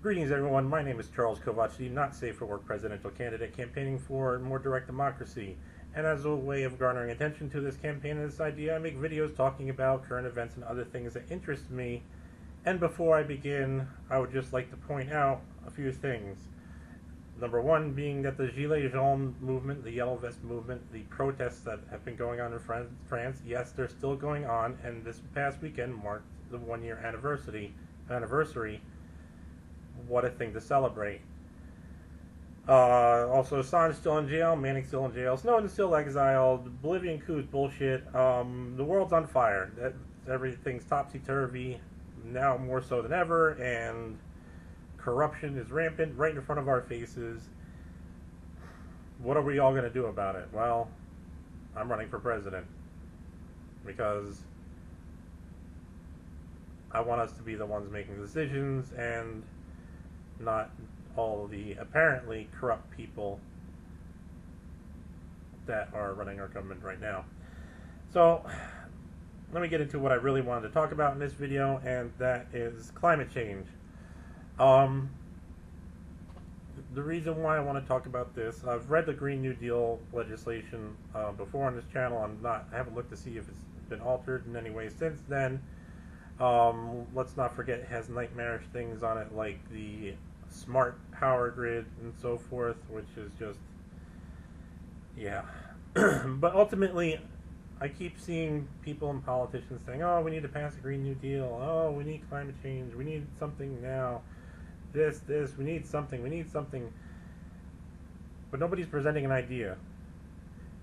Greetings, everyone. My name is Charles Kovach, the not safe for work presidential candidate campaigning for more direct democracy. And as a way of garnering attention to this campaign and this idea, I make videos talking about current events and other things that interest me. And before I begin, I would just like to point out a few things. Number one being that the Gilets Jaunes movement, the Yellow Vest movement, the protests that have been going on in France, yes, they're still going on, and this past weekend marked the 1-year anniversary. What a thing to celebrate. Also, Assange still in jail, Manning still in jail, Snowden still exiled, Bolivian coup is bullshit, the world's on fire. Everything's topsy-turvy, now more so than ever, and corruption is rampant right in front of our faces. What are we all going to do about it? Well, I'm running for president because I want us to be the ones making decisions and not all the apparently corrupt people that are running our government right now. So let me get into what I really wanted to talk about in this video, and that is climate change. The reason why I want to talk about this, I've read the Green New Deal legislation before on this channel. I haven't looked to see if it's been altered in any way since then. Let's not forget it has nightmarish things on it like the smart power grid and so forth, which is just, yeah. But ultimately, I keep seeing people and politicians saying, oh, we need to pass a Green New Deal, oh, we need climate change, we need something now, this, we need something. But nobody's presenting an idea.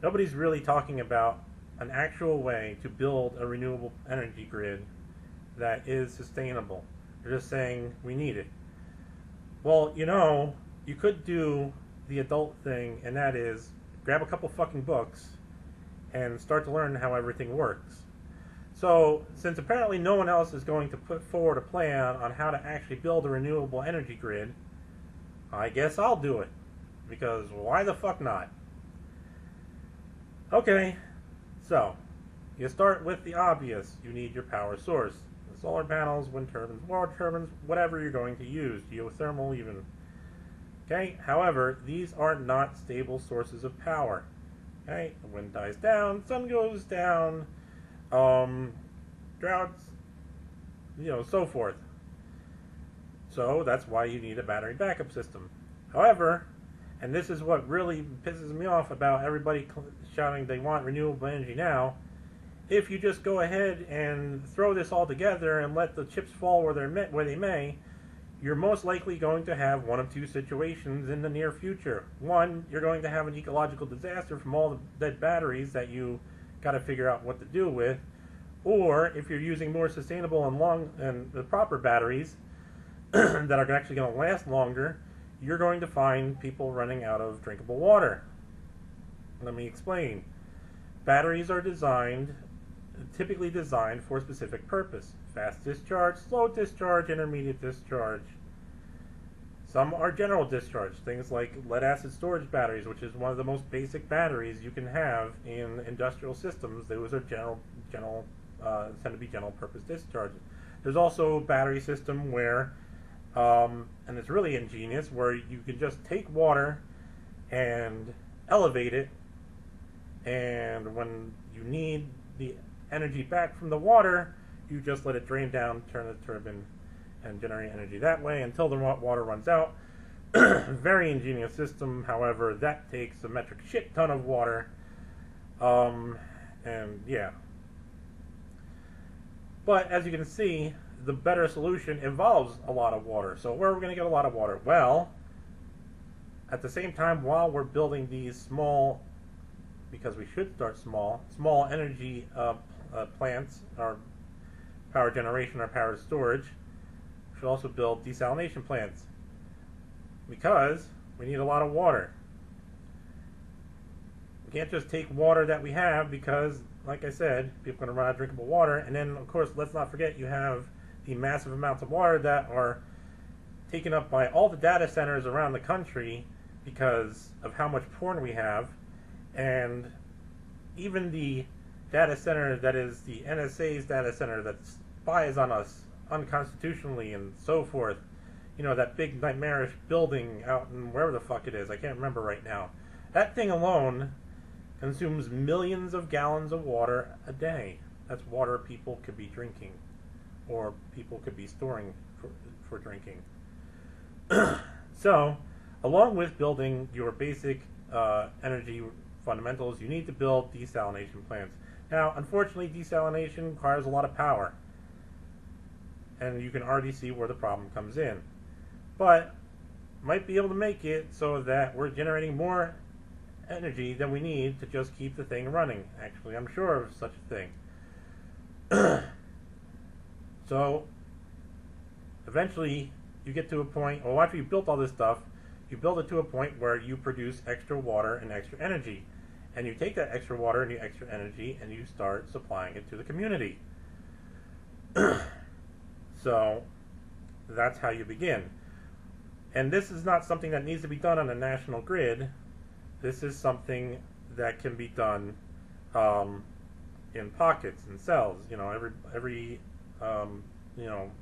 Nobody's really talking about an actual way to build a renewable energy grid that is sustainable. They're just saying, we need it. Well, you could do the adult thing, and that is grab a couple fucking books and start to learn how everything works. So, since apparently no one else is going to put forward a plan on how to actually build a renewable energy grid, I guess I'll do it. Because why the fuck not? Okay, so you start with the obvious. You need your power source. Solar panels, wind turbines, water turbines, whatever you're going to use, geothermal even. Okay, however, these are not stable sources of power. Okay, the wind dies down, sun goes down, droughts, so forth. So that's why you need a battery backup system. However, and this is what really pisses me off about everybody shouting they want renewable energy now, if you just go ahead and throw this all together and let the chips fall where they may, you're most likely going to have one of two situations in the near future. One, you're going to have an ecological disaster from all the dead batteries that you got to figure out what to do with. Or, if you're using more sustainable and the proper batteries that are actually going to last longer, you're going to find people running out of drinkable water. Let me explain. Batteries are typically designed for a specific purpose. Fast discharge, slow discharge, intermediate discharge. Some are general discharge, things like lead-acid storage batteries, which is one of the most basic batteries you can have in industrial systems. Those are tend to be general purpose discharges. There's also a battery system where, and it's really ingenious, where you can just take water and elevate it, and when you need the energy back from the water, you just let it drain down, turn the turbine, and generate energy that way until the water runs out. Very ingenious system. However, that takes a metric shit ton of water. And yeah. But as you can see, the better solution involves a lot of water. So where are we going to get a lot of water? Well, at the same time, while we're building these small, because we should start small energy plants, or power generation or power storage, we should also build desalination plants because we need a lot of water. We can't just take water that we have because, like I said, people are going to run out of drinkable water. And then, of course, let's not forget you have the massive amounts of water that are taken up by all the data centers around the country because of how much porn we have. And even the data center that is the NSA's data center that spies on us unconstitutionally and so forth, that big nightmarish building out in wherever the fuck it is. I can't remember right now. That thing alone consumes millions of gallons of water a day. That's water people could be drinking, or people could be storing for drinking. So, along with building your basic energy fundamentals, you need to build desalination plants. Now, unfortunately, desalination requires a lot of power, and you can already see where the problem comes in. But might be able to make it so that we're generating more energy than we need to just keep the thing running. Actually, I'm sure of such a thing. So, eventually, you get to a point, well, after you've built all this stuff, you build it to a point where you produce extra water and extra energy. And you take that extra water and extra energy and you start supplying it to the community. So, that's how you begin. And this is not something that needs to be done on a national grid. This is something that can be done in pockets and cells. Every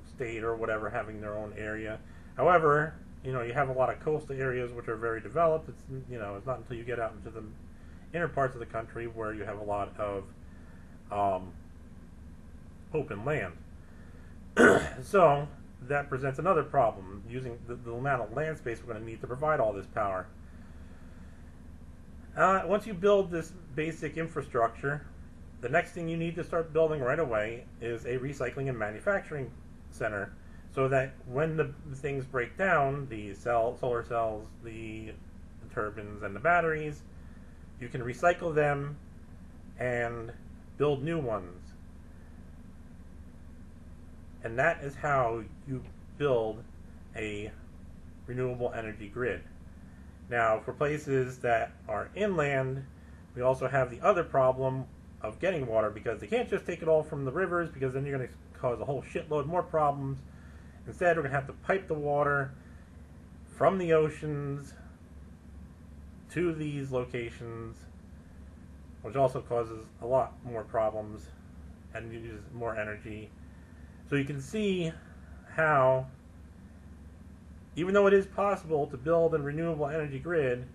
state or whatever having their own area. However, you have a lot of coastal areas which are very developed. It's not until you get out into the inner parts of the country where you have a lot of open land. So that presents another problem, using the amount of land space we're going to need to provide all this power. Once you build this basic infrastructure, the next thing you need to start building right away is a recycling and manufacturing center, so that when the things break down, the solar cells, the turbines, and the batteries, you can recycle them and build new ones. And that is how you build a renewable energy grid. Now, for places that are inland, we also have the other problem of getting water, because they can't just take it all from the rivers, because then you're going to cause a whole shitload more problems. Instead, we're going to have to pipe the water from the oceans to these locations, which also causes a lot more problems and uses more energy. So you can see how, even though it is possible to build a renewable energy grid,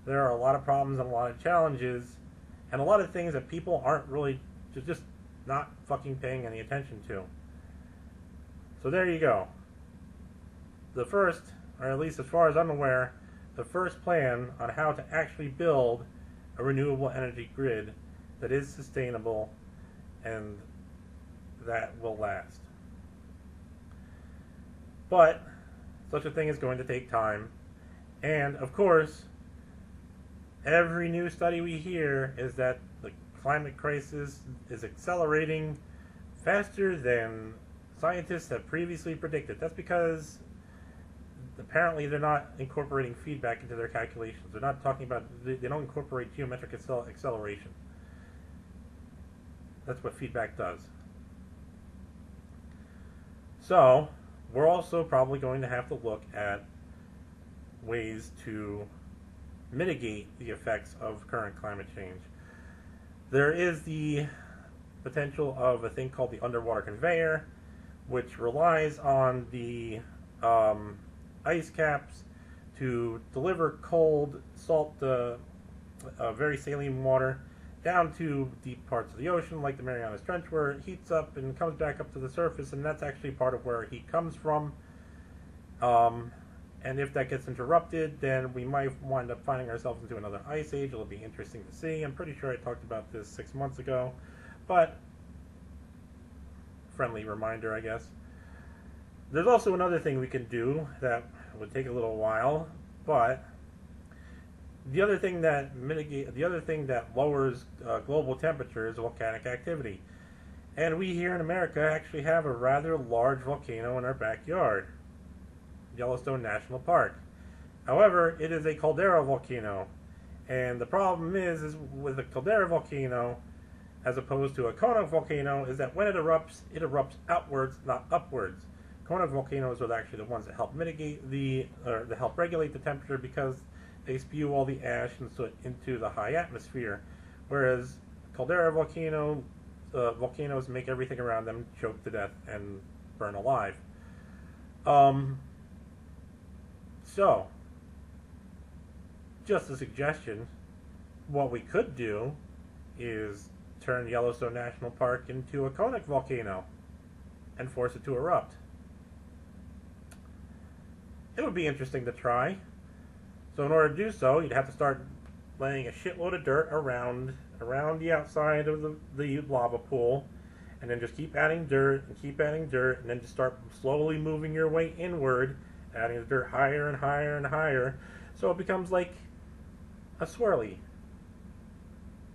there are a lot of problems and a lot of challenges, and a lot of things that people aren't really just not fucking paying any attention to. So there you go. The first, or at least as far as I'm aware, the first plan on how to actually build a renewable energy grid that is sustainable and that will last. But such a thing is going to take time, and of course, every new study we hear is that the climate crisis is accelerating faster than scientists have previously predicted. That's because apparently they're not incorporating feedback into their calculations. They're not talking about, they don't incorporate geometric acceleration. That's what feedback does. So, we're also probably going to have to look at ways to mitigate the effects of current climate change. There is the potential of a thing called the underwater conveyor, which relies on the ice caps to deliver cold, salt, very saline water down to deep parts of the ocean, like the Marianas Trench, where it heats up and comes back up to the surface, and that's actually part of where heat comes from. And if that gets interrupted, then we might wind up finding ourselves into another ice age. It'll be interesting to see. I'm pretty sure I talked about this 6 months ago, but friendly reminder, I guess. There's also another thing we can do that would take a little while, but the other thing that lowers global temperature is volcanic activity. And we here in America actually have a rather large volcano in our backyard, Yellowstone National Park. However, it is a caldera volcano, and the problem is with a caldera volcano, as opposed to a conic volcano, is that when it erupts outwards, not upwards. Conic volcanoes are actually the ones that help that help regulate the temperature, because they spew all the ash and soot into the high atmosphere, whereas caldera volcanoes make everything around them choke to death and burn alive. So, just a suggestion, what we could do is turn Yellowstone National Park into a conic volcano and force it to erupt. It would be interesting to try. So in order to do so, you'd have to start laying a shitload of dirt around the outside of the lava pool, and then just keep adding dirt and keep adding dirt, and then just start slowly moving your way inward, adding the dirt higher and higher and higher, so it becomes like a swirly.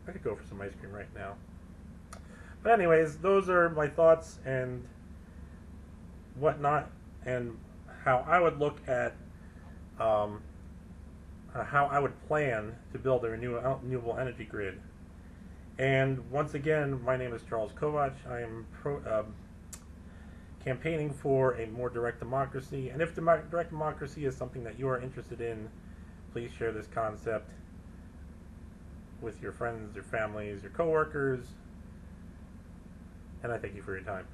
I could go for some ice cream right now. But anyways, those are my thoughts and whatnot, and how I would look at how I would plan to build a renewable energy grid. And once again, my name is Charles Kovach. I am campaigning for a more direct democracy. And if direct democracy is something that you are interested in, please share this concept with your friends, your families, your coworkers. And I thank you for your time.